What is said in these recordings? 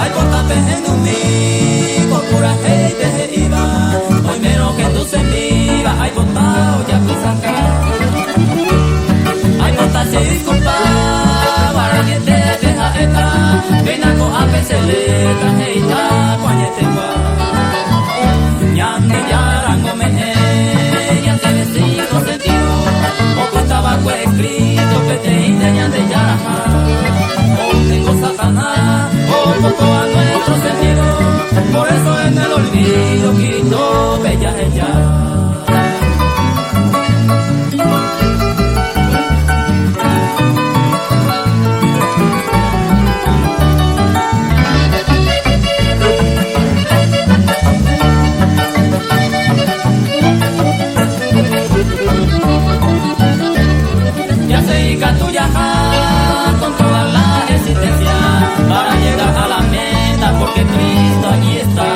Ay, portate en un mico, pura gente se iba. Hoy menos que tú se viva, ay, portao ya tú saca. Ay, portate disculpa, para que te deja esta. Ven a coja peceleta, heita, cuañete gua. Ñande yarango meje, ya te vestido sentido. Ocultaba fue escrito, pete y de ñande yaraja. Tengo Satanás, poco a nuestro sentido, por eso en el olvido quito bella ella. Ya se ica tuya con toda la existencia para llegar a la meta, porque Cristo allí está.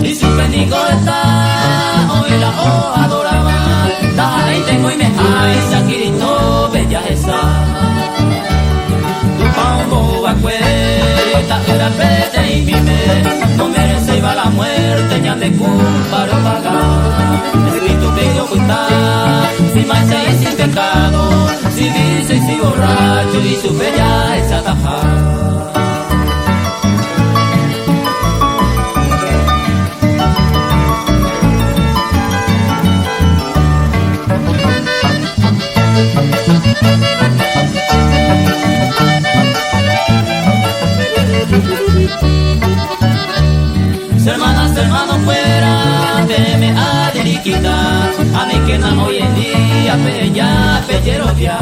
Y su bendigo está, hoy la adoraba. Dale y tengo y me hay, Shakirito, bella esa. Tu pauno va cuesta, era pete y mime. No merece iba la muerte, ya de culpa lo pagar. Espíritu que yo cuenta, sin mancha y sin pecado, si vicio y si borracho y su bella esa taja. Hermanos fuera, teme a deriquita, a mí que no hoy en día, bella, bellero ya.